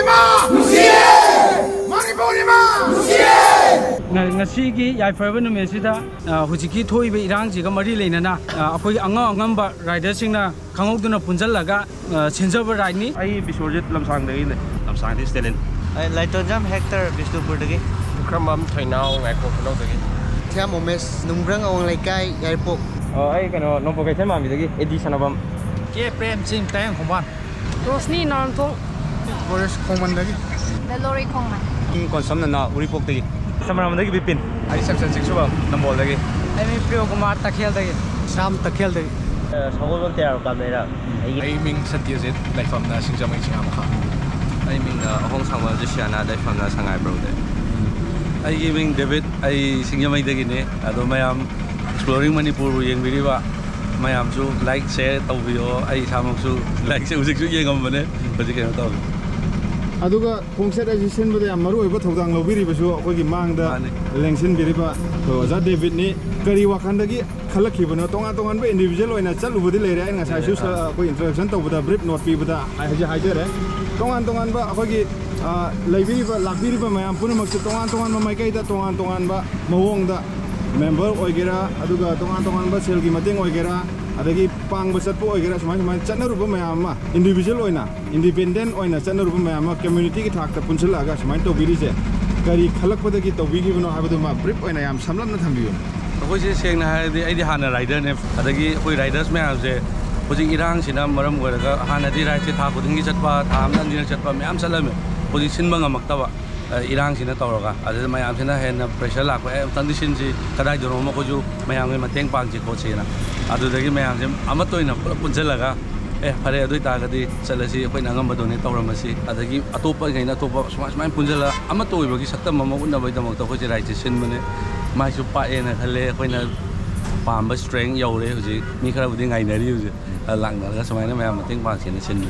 Nungsiye! Manipur Nungsiye! Ngasigi yaifaba numesida hujiki thoibe irangjiga mari leinana akoi angamba ridersingna khangokduna punjallaga chenjaba ride ni ai Biswarjit lamsangdagi ne lamsangdi stelin ai Lightojam Hector Bishnupurdagi kramam thainau ngaiko khnodagi Thiam Omes Nungbrang ong laikai yaipok ai kano nompokai thema midagi edi sanabam ke prem sing tang khomban Rosni Naramthong Boris Khongman lagi. Lori Khongman Konsam na uripok dagi samaramdagi bipin ai section 6 suba nambol dagi ai mi Priyo Kumar takhel dagi Sam takhel dagi sagolon tiar kamera Ai ming Satyajit laifamna singjamai chingam kha. ai ming ahong sangwa jisiana dai famna sangai bro de ai ming David ai singjamai dagi ne ado mayam exploring Manipur yengbiriba mayam su like share tawbiyo ai samok su like se usik su yengamane hojik keno taw aduga khongset ajisin bode amaru oiba thodang lobiri basu akogi mangda lengsin biriba to ja David ni kari wakhandagi khalakibano tonga tongan ba individual oina chalubudi leire ai ngasai su koi introduction tawbada brief note pibada ai haja hajare tongan ba akogi leibiriba lakbiriba mayam punamak tongan ma maikai da tongan ba mawongda member oigera aduga tongan ba sel gi mateng oigera adagi pang basat po oigera sumai chanaruba mayam ma individual oina independent oina chanaruba mayam ma community ki thak ta punchalaga sumai to biri je kari khalakpadagi to bigi bino habadu ma brief oina yam samlamna thambiyo akoi se sengna haidi aidi hana rider ne adagi akoi riders mayam se hojik irang sina maram goraga hana di ride tha khudingi chatpa tham nan dina chatpa mayam salame hojik sinba ngamaktaba irang sina tawraga adada mayam sina hena pressure lakwa condition ji kadai dono ma koju mayam ngai mateng pang ji kochina adudagi mayam se amatoina punjalaga phare adui ta gadi chalasi akoi nangam badone tawramasi adagi atopa ngai na topa smai punjala amatoi bagi saktam ma unna bai damak to koji right sin mane mai su pa ena khale koina pamba strength yaure hoji mi khara budi ngai nari hoji langna samaina mayam mateng pang sina sin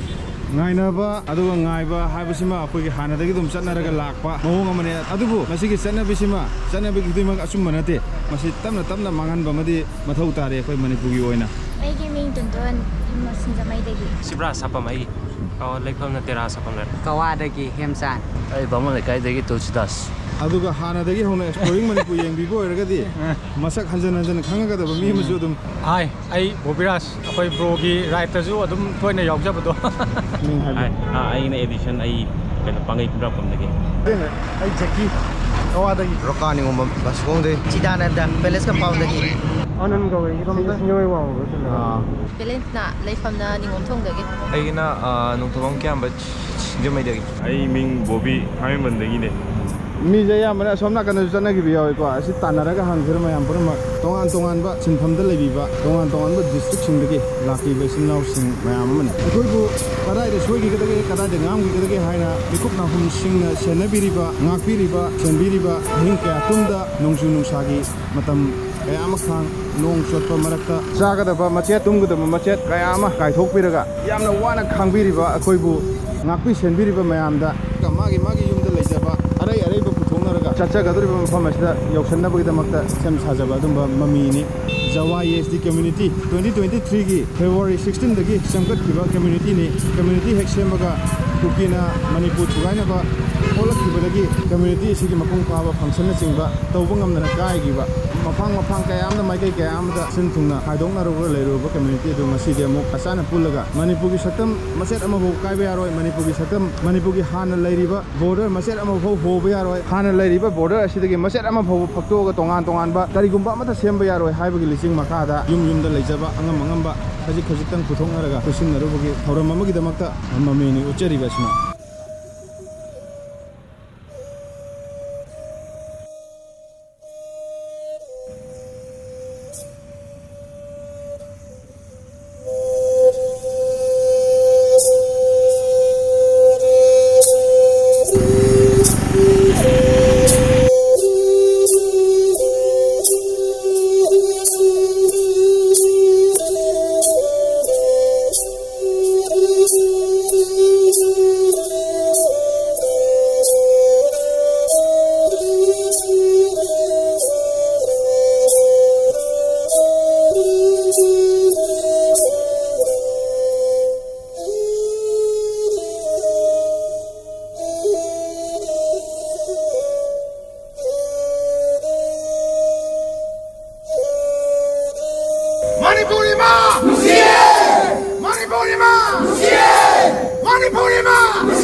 ngainaba aduga ngaiba haibasima akogi hanadagi dum chatnaraga lakpa mawong amane adubu masigi chatnabisima chatnabigi dimang asum manate masi tamna mangan bamadi mathau tare akoi Manipuri oina aigi ming tonton sinjamai dagi Sibra sapamai lekham na tera sapamna kawadagi hemsan ai bamon lekai dagi tulsidas aduga hanadagi hona exploring Manipur yengbibo eragadi masak hanjan khangaga da mi masu dum ai ai Bobiras akoi bro gi right ju adum toina yaujabado ming hai ai na edition ai kena pangai kubra pamdagi ai Jackie kawadagi Rokani ngom basongde Chidana da Palace ka paundagi anan gawe romda nyoi wa Balance na laifamna ningomthong dagi aigina nungthong kyam ba sinjamai dagi ai ming Bobby hai mandagi ne mi jaya mana somna kana jana gi biya ko asi tanaraga hangir ma yam purma tongan ba sinfamda lebiba tongan ba district singdagi laki ba sinau sing mayam man koi bu kadai de soigi kadagi kadai de ngam gi kadagi haina bikup na hum singna senabiriba ngakpiriba senbiriba hingka tumda nongsu nungsagi matam kaya ama khang nong chotpa marakta jagadaba machet tumgudaba machet kaya ama kaithokpiraga yamna wana khangbiriba akoi bu ngakpi senbiriba mayamda magi yumda leijaba arai ba puthonaraga chacha gaduriba mafam asida yausannabagidamata sem sajaba adumba mamini Jawa Yezdi community 2023 gi February 16 dagi samgatkiba community ni community hexemaga tukina Manipur thugainaba olakibadagi community sigi mapung paba function na chingba tawbangamna kaigiba mafang kaya amna maikai kaya amda sinthungna haidongna roga leiruba community du masidi amuk asana pulaga Manipur gi satam maset ama bo kaiba yaroi Manipur gi satam Manipur gi hana leiriba border maset ama bo hoba yaroi hana leiriba border asidagi maset ama bo phaktoga tongan ba karigumba amata semba yaroi haibagi lising makada yumda leijaba angamba khajik puthonaraga kusinnarugi thoram amagi damakta mamini uchariba sima Manipur